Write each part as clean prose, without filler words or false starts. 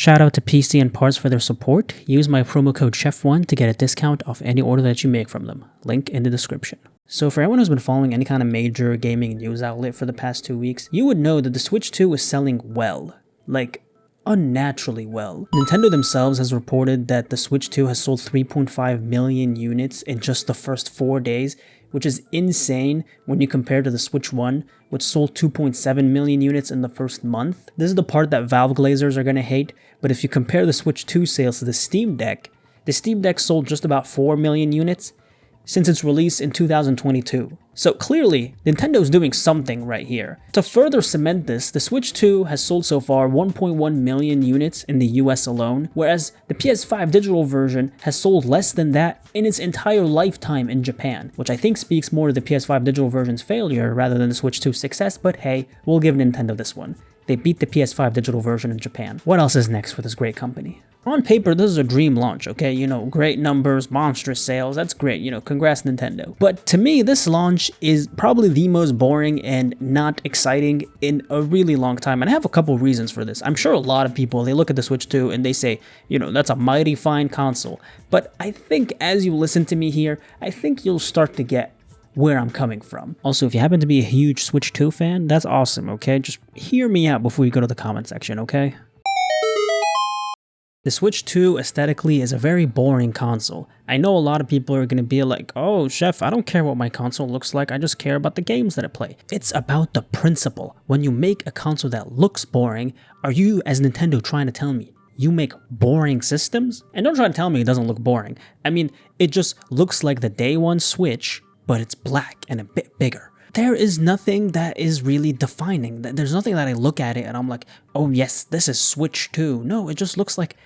Shout out to PC and Parts for their support. Use my promo code CHEF1 to get a discount off any order that you make from them. Link in the description. So for everyone who's been following any kind of major gaming news outlet for the past 2 weeks, you would know that the Switch 2 is selling well. Like, unnaturally well. Nintendo themselves has reported that the Switch 2 has sold 3.5 million units in just the first 4 days, which is insane when you compare to the Switch 1, which sold 2.7 million units in the first month. This is the part that Valve glazers are gonna hate, but if you compare the Switch 2 sales to the Steam Deck sold just about 4 million units since its release in 2022. So clearly, Nintendo's doing something right here. To further cement this, the Switch 2 has sold so far 1.1 million units in the US alone, whereas the PS5 digital version has sold less than that in its entire lifetime in Japan, which I think speaks more to the PS5 digital version's failure rather than the Switch 2's success, but hey, we'll give Nintendo this one. They beat the PS5 digital version in Japan. What else is next for this great company? On paper, this is a dream launch, okay? You know, great numbers, monstrous sales, that's great, you know, congrats Nintendo. But to me, this launch is probably the most boring and not exciting in a really long time, and I have a couple reasons for this. I'm sure a lot of people, they look at the Switch 2 and they say, you know, that's a mighty fine console. But I think as you listen to me here, I think you'll start to get where I'm coming from. Also, if you happen to be a huge Switch 2 fan, that's awesome, okay? Just hear me out before you go to the comment section, okay? The Switch 2 aesthetically is a very boring console. I know a lot of people are going to be like, oh, Chef, I don't care what my console looks like, I just care about the games that I play. It's about the principle. When you make a console that looks boring, are you, as Nintendo, trying to tell me you make boring systems? And don't try to tell me it doesn't look boring. I mean, it just looks like the day one Switch, but it's black and a bit bigger. There is nothing that is really defining. There's nothing that I look at it and I'm like, oh yes, this is Switch 2. No, it just looks like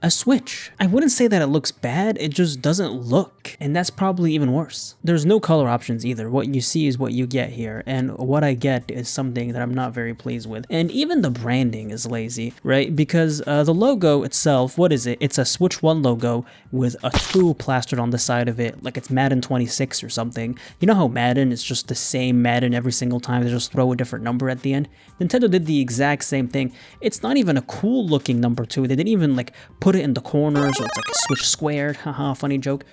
a Switch. I wouldn't say that it looks bad, it just doesn't look, and that's probably even worse. There's no color options either. What you see is what you get here, and what I get is something that I'm not very pleased with. And even the branding is lazy, right? Because the logo itself, what is it? It's a Switch 1 logo with a 2 plastered on the side of it, like it's Madden 26 or something. You know how Madden is just the same Madden every single time, they just throw a different number at the end? Nintendo did the exact same thing. It's not even a cool looking number 2, they didn't even like put it in the corner so it's like a Switch squared, haha, funny joke.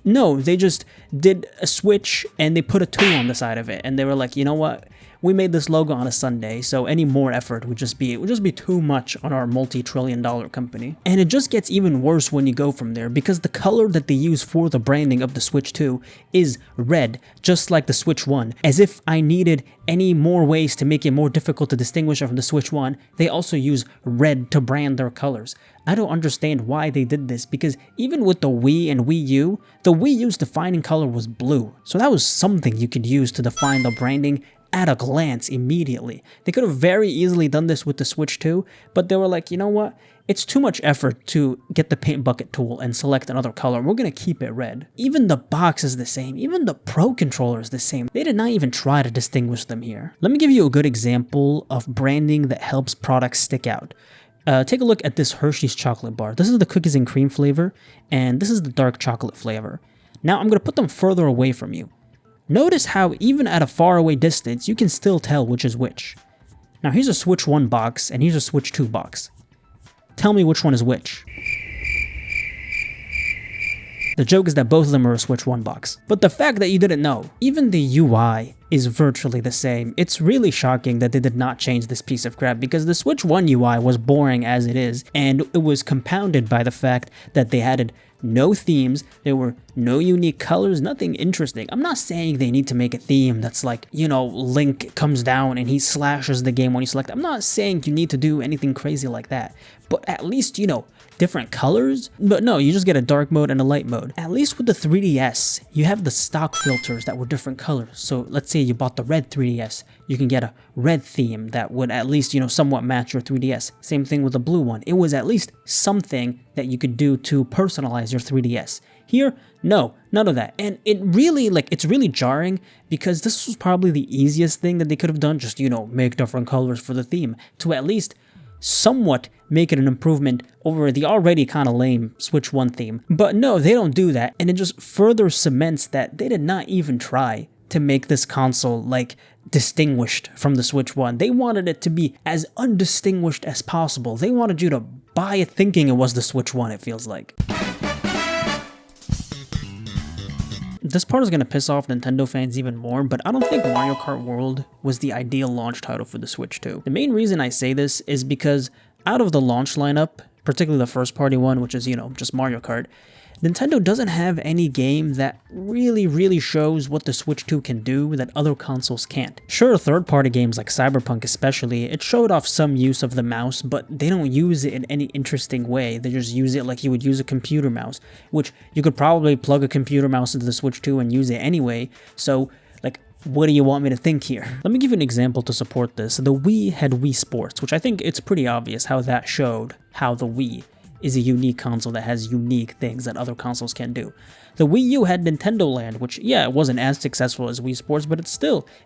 No, they just did a Switch and they put a 2 on the side of it, and they were like, you know what? We made this logo on a Sunday, so any more effort would just be too much on our multi-trillion-dollar company. And it just gets even worse when you go from there, because the color that they use for the branding of the Switch 2 is red, just like the Switch 1. As if I needed any more ways to make it more difficult to distinguish it from the Switch 1, they also use red to brand their colors. I don't understand why they did this, because even with the Wii and Wii U, the Wii U's defining color was blue. So that was something you could use to define the branding at a glance immediately. They could have very easily done this with the Switch 2, but they were like, you know what? It's too much effort to get the paint bucket tool and select another color. We're gonna keep it red. Even the box is the same. Even the Pro Controller is the same. They did not even try to distinguish them here. Let me give you a good example of branding that helps products stick out. Take a look at this Hershey's chocolate bar. This is the cookies and cream flavor, and this is the dark chocolate flavor. Now I'm gonna put them further away from you. Notice how even at a faraway distance, you can still tell which is which. Now here's a Switch 1 box, and here's a Switch 2 box. Tell me which one is which. The joke is that both of them are a Switch 1 box. But the fact that you didn't know, even the UI is virtually the same. It's really shocking that they did not change this piece of crap, because the Switch 1 UI was boring as it is, and it was compounded by the fact that they added no themes, there were no unique colors, nothing interesting. I'm not saying they need to make a theme that's like, you know, Link comes down and he slashes the game when you select. I'm not saying you need to do anything crazy like that, but at least, you know, different colors. But no, you just get a dark mode and a light mode. At least with the 3DS, you have the stock filters that were different colors. So let's say you bought the red 3DS, you can get a red theme that would at least, you know, somewhat match your 3DS. Same thing with the blue one. It was at least something that you could do to personalize your 3DS. Here, no, none of that. And it really, it's really jarring, because this was probably the easiest thing that they could have done, just, you know, make different colors for the theme, to at least somewhat make it an improvement over the already kind of lame Switch 1 theme. But no, they don't do that, and it just further cements that they did not even try to make this console, distinguished from the Switch 1. They wanted it to be as undistinguished as possible. They wanted you to buy it thinking it was the Switch 1, it feels like. This part is going to piss off Nintendo fans even more, but I don't think Mario Kart World was the ideal launch title for the Switch 2. The main reason I say this is because out of the launch lineup, particularly the first party one, which is, just Mario Kart, Nintendo doesn't have any game that really shows what the Switch 2 can do that other consoles can't. Sure, third-party games like Cyberpunk especially, it showed off some use of the mouse, but they don't use it in any interesting way. They just use it like you would use a computer mouse, which you could probably plug a computer mouse into the Switch 2 and use it anyway, so what do you want me to think here? Let me give you an example to support this. The Wii had Wii Sports, which I think it's pretty obvious how that showed how the Wii is a unique console that has unique things that other consoles can do. The Wii U had Nintendo Land, which, yeah, it wasn't as successful as Wii Sports, but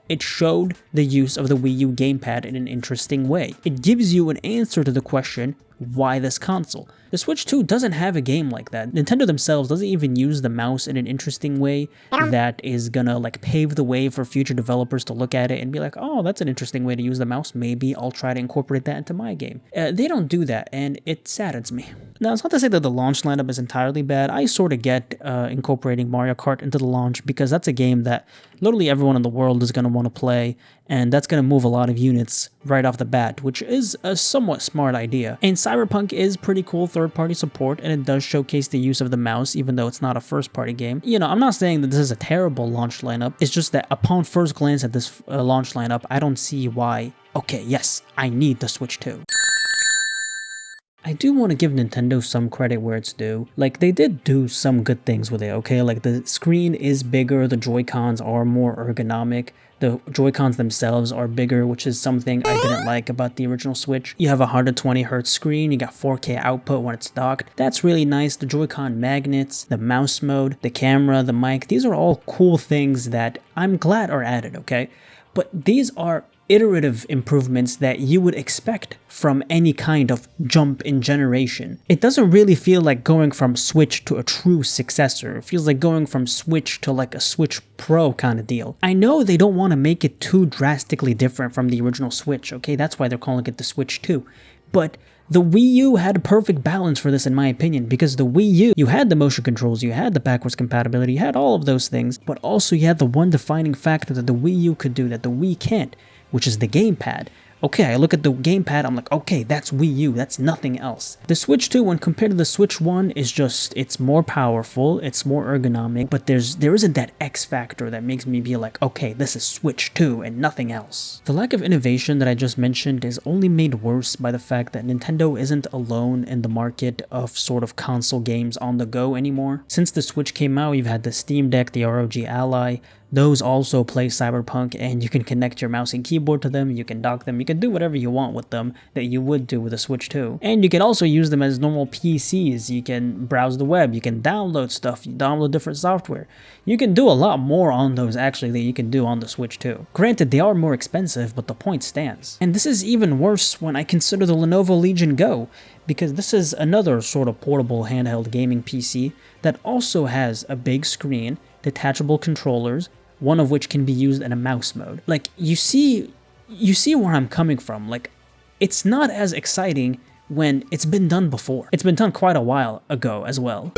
it showed the use of the Wii U gamepad in an interesting way. It gives you an answer to the question, why this console? The Switch 2 doesn't have a game like that. Nintendo themselves doesn't even use the mouse in an interesting way that is gonna pave the way for future developers to look at it and be like, oh, that's an interesting way to use the mouse. Maybe I'll try to incorporate that into my game. They don't do that, and it saddens me. Now, it's not to say that the launch lineup is entirely bad. I sort of get incorporating Mario Kart into the launch because that's a game that literally everyone in the world is going to want to play, and that's going to move a lot of units right off the bat, which is a somewhat smart idea. And Cyberpunk is pretty cool third-party support, and it does showcase the use of the mouse, even though it's not a first-party game. I'm not saying that this is a terrible launch lineup. It's just that upon first glance at this launch lineup, I don't see why, okay, yes, I need the Switch 2. I do want to give Nintendo some credit where it's due. They did do some good things with it, okay? The screen is bigger, the Joy-Cons are more ergonomic, the Joy-Cons themselves are bigger, which is something I didn't like about the original Switch. You have a 120Hz screen, you got 4K output when it's docked. That's really nice. The Joy-Con magnets, the mouse mode, the camera, the mic, these are all cool things that I'm glad are added, okay? But these are iterative improvements that you would expect from any kind of jump in generation. It doesn't really feel like going from Switch to a true successor. It feels like going from Switch to a Switch Pro kind of deal. I know they don't want to make it too drastically different from the original Switch, okay? That's why they're calling it the Switch 2. But the Wii U had a perfect balance for this in my opinion, because the Wii U, you had the motion controls, you had the backwards compatibility, you had all of those things, but also you had the one defining factor that the Wii U could do that the Wii can't, which is the gamepad. Okay, I look at the gamepad, I'm like, okay, that's Wii U, that's nothing else. The Switch 2, when compared to the Switch 1, is just, it's more powerful, it's more ergonomic, but there isn't that X factor that makes me be like, okay, this is Switch 2 and nothing else. The lack of innovation that I just mentioned is only made worse by the fact that Nintendo isn't alone in the market of sort of console games on the go anymore. Since the Switch came out, you've had the Steam Deck, the ROG Ally. Those also play Cyberpunk, and you can connect your mouse and keyboard to them, you can dock them, you can do whatever you want with them that you would do with a Switch 2. And you can also use them as normal PCs, you can browse the web, you can download stuff, you download different software. You can do a lot more on those actually than you can do on the Switch 2. Granted, they are more expensive, but the point stands. And this is even worse when I consider the Lenovo Legion Go, because this is another sort of portable handheld gaming PC that also has a big screen, detachable controllers, one of which can be used in a mouse mode. You see where I'm coming from. It's not as exciting when it's been done before. It's been done quite a while ago as well.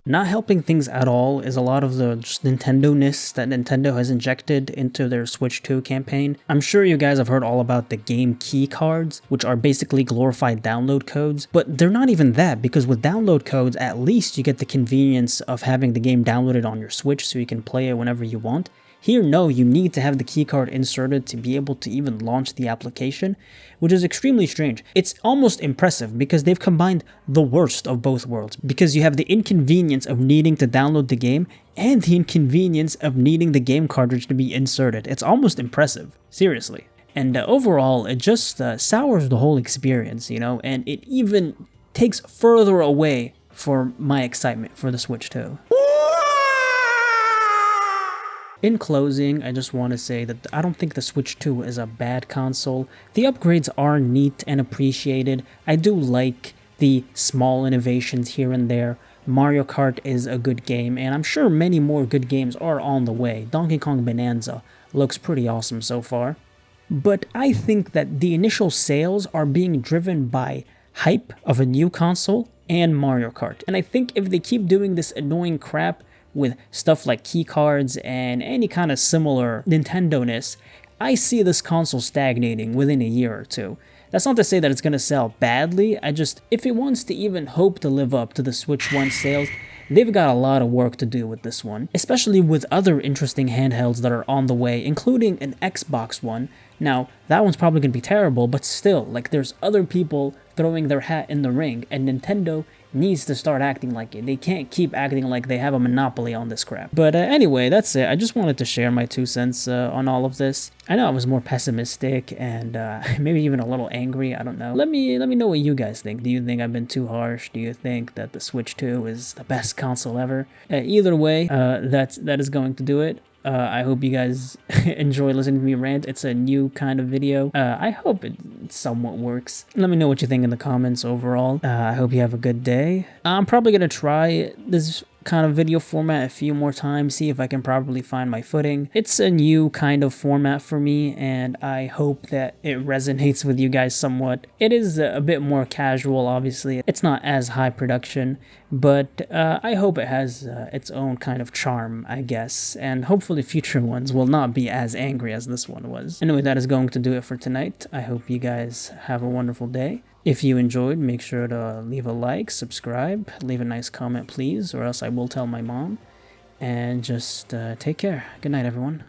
Not helping things at all is a lot of the just Nintendo-ness that Nintendo has injected into their Switch 2 campaign. I'm sure you guys have heard all about the game key cards, which are basically glorified download codes, but they're not even that, because with download codes, at least you get the convenience of having the game downloaded on your Switch so you can play it whenever you want. Here, no, you need to have the keycard inserted to be able to even launch the application, which is extremely strange. It's almost impressive because they've combined the worst of both worlds, because you have the inconvenience of needing to download the game and the inconvenience of needing the game cartridge to be inserted. It's almost impressive, seriously. And overall, it just sours the whole experience, and it even takes further away for my excitement for the Switch 2. In closing, I just want to say that I don't think the Switch 2 is a bad console. The upgrades are neat and appreciated. I do like the small innovations here and there. Mario Kart is a good game, and I'm sure many more good games are on the way. Donkey Kong Bonanza looks pretty awesome so far. but I think that the initial sales are being driven by hype of a new console and Mario Kart. And I think if they keep doing this annoying crap with stuff like keycards and any kind of similar Nintendo-ness, I see this console stagnating within a year or two. That's not to say that it's going to sell badly, if it wants to even hope to live up to the Switch 1 sales, they've got a lot of work to do with this one, especially with other interesting handhelds that are on the way, including an Xbox One. Now, that one's probably going to be terrible, but still, like, there's other people throwing their hat in the ring, and Nintendo needs to start acting like it. They can't keep acting like they have a monopoly on this crap. But anyway, that's it. I just wanted to share my 2 cents on all of this. I know I was more pessimistic and maybe even a little angry. I don't know. Let me know what you guys think. Do you think I've been too harsh? Do you think that the Switch 2 is the best console ever? Either way, that is going to do it. I hope you guys enjoy listening to me rant. It's a new kind of video. I hope it somewhat works. Let me know what you think in the comments overall. I hope you have a good day. I'm probably going to try this kind of video format a few more times, see if I can properly find my footing. It's a new kind of format for me, and I hope that it resonates with you guys somewhat. It is a bit more casual, obviously. It's not as high production, but I hope it has its own kind of charm, I guess, and hopefully future ones will not be as angry as this one was. Anyway, that is going to do it for tonight. I hope you guys have a wonderful day. If you enjoyed, make sure to leave a like, subscribe, leave a nice comment, please, or else I will tell my mom. And just take care. Good night, everyone.